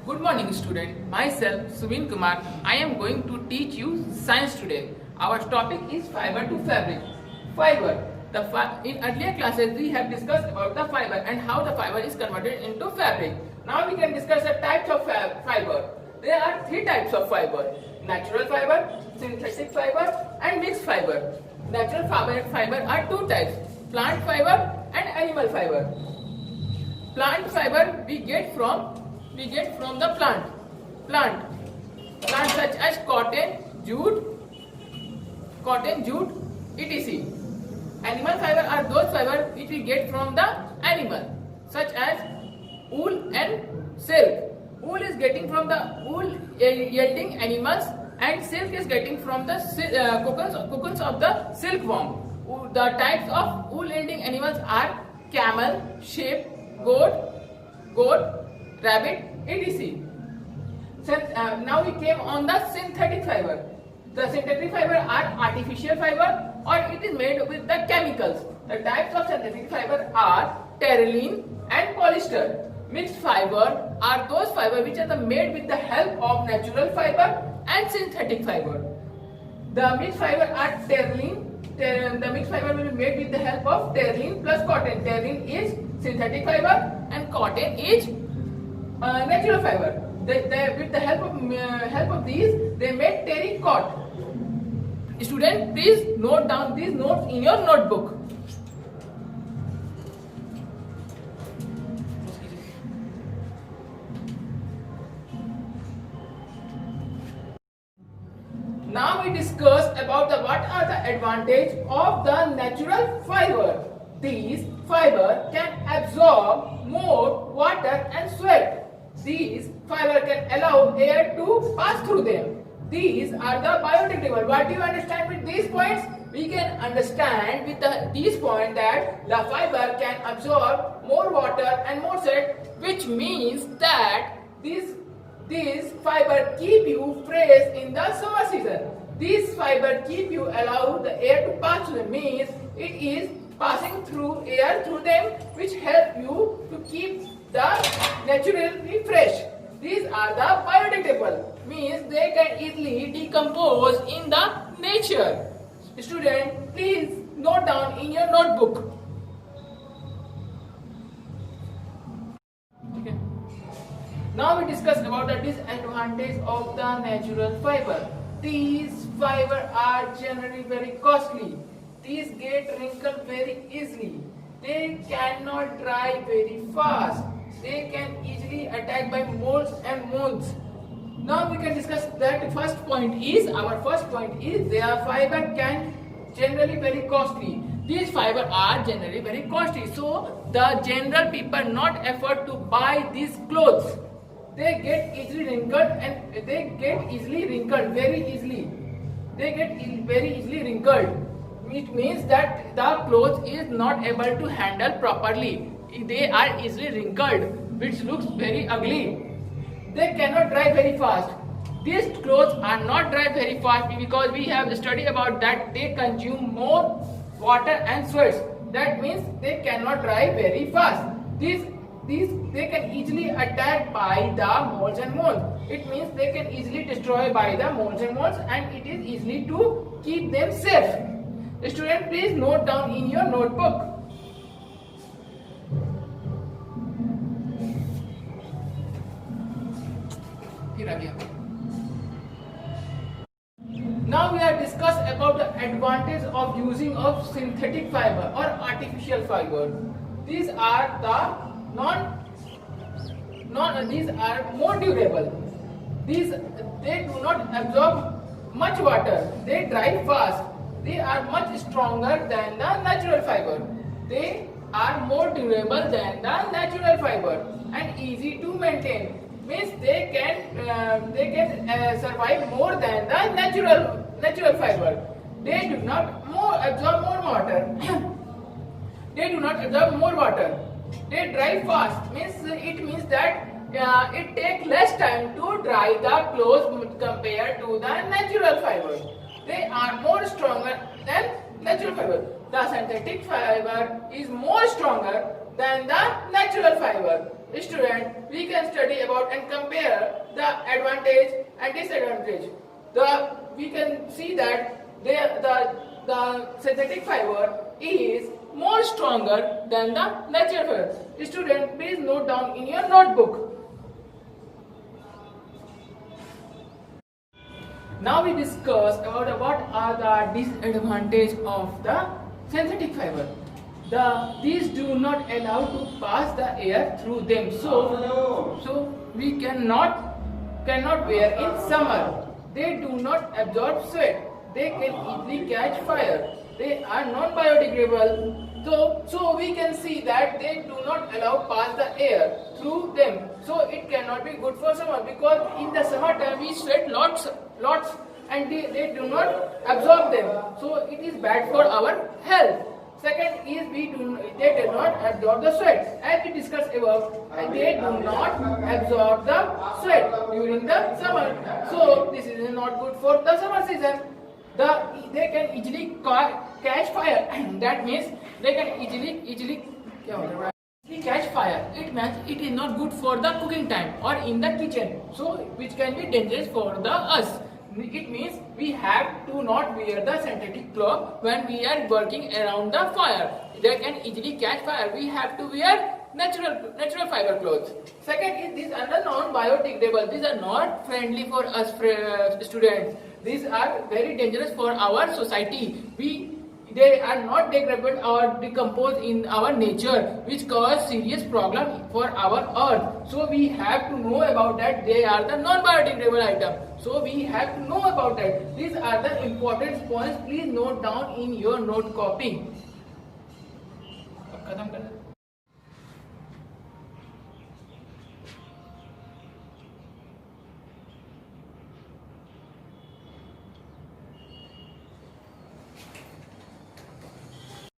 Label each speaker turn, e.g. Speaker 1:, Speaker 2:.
Speaker 1: Good morning student, myself Subin Kumar. I am going to teach you science today. Our topic is fiber to fabric. Fiber. In earlier classes we have discussed about the fiber and how the fiber is converted into fabric. Now we can discuss the types of fiber. There are three types of fiber: natural fiber, synthetic fiber and mixed fiber. Natural fiber are two types: plant fiber and animal fiber. Plant fiber we get from the plant such as cotton, jute, etc. Animal fiber are those fiber which we get from the animal, such as wool and silk. Wool is getting from the wool yielding animals, and silk is getting from the cocoons of the silkworm. The types of wool yielding animals are camel, sheep, goat, rabbit, etc. So, now we came on the synthetic fiber. The synthetic fiber are artificial fiber, or it is made with the chemicals. The types of synthetic fiber are terylene and polyester. Mixed fiber are those fiber which are made with the help of natural fiber and synthetic fiber. The mixed fiber are terylene. The mixed fiber will be made with the help of terylene plus cotton. Terylene is synthetic fiber and cotton is natural fiber. With the help of these, they made terracotta. Student, please note down these notes in your notebook. Now we discuss about what are the advantages of the natural fiber. These fiber can absorb more water and sweat. These fiber can allow air to pass through them. These are the biodegradable. What do you understand with these points? We can understand with these points that the fiber can absorb more water and more sweat, which means that these fiber keep you fresh in the summer season. These fiber keep you allow the air to pass through them, means it is passing through air through them, which help you to keep the naturally fresh. These are the biodegradable, means they can easily decompose in the nature. Student, please note down in your notebook. Okay. Now we discuss about the disadvantage of the natural fiber. These fiber are generally very costly. These get wrinkled very easily. They cannot dry very fast. They can easily attacked by molds and moths. Now we can discuss that. Our first point is their fiber can generally very costly. These fiber are generally very costly, so the general people not afford to buy these clothes. They get easily wrinkled very easily. It means that the clothes is not able to handle properly. They are easily wrinkled, which looks very ugly. They cannot dry very fast. These clothes are not dry very fast because we have studied about that they consume more water and sweats. That means they cannot dry very fast. These they can easily attacked by the molds and moths. It means they can easily destroy by the molds and moths, and it is easily to keep them safe. Student, please note down in your notebook. Now we have discussed about the advantage of using of synthetic fiber or artificial fiber. These are these are more durable. They do not absorb much water. They dry fast. They are much stronger than the natural fiber. They are more durable than the natural fiber and easy to maintain. Means they can survive more than the natural fiber. They do not absorb more water. They dry fast. It means that it takes less time to dry the clothes compared to the natural fiber. They are more stronger than natural fiber. The synthetic fiber is more stronger than the natural fiber. student, we can study about and compare the advantage and disadvantage. We can see that the synthetic fiber is more stronger than the natural fiber. Student, please note down in your notebook. Now we discuss about what are the disadvantages of the synthetic fiber. These do not allow to pass the air through them. So we cannot wear in summer. They do not absorb sweat. They can easily catch fire. They are non-biodegradable. So we can see that they do not allow pass the air through them. So it cannot be good for summer, because in the summer time we sweat lots and they do not absorb them. So it is bad for our health. Second is they do not absorb the sweat. As we discussed above, they do not absorb the sweat during the summer. So this is not good for the summer season. They can easily catch fire. That means they can easily catch fire. It means it is not good for the cooking time or in the kitchen. So which can be dangerous for us. It means we have to not wear the synthetic cloth when we are working around the fire. They can easily catch fire. We have to wear natural fiber clothes. Second is these are the non-biodegradable. These are not friendly for us students. These are very dangerous for our society. They are not degradable or decomposed in our nature, which cause serious problem for our earth. So we have to know about that. They are the non-biodegradable item. So we have to know about that. These are the important points. Please note down in your note copy.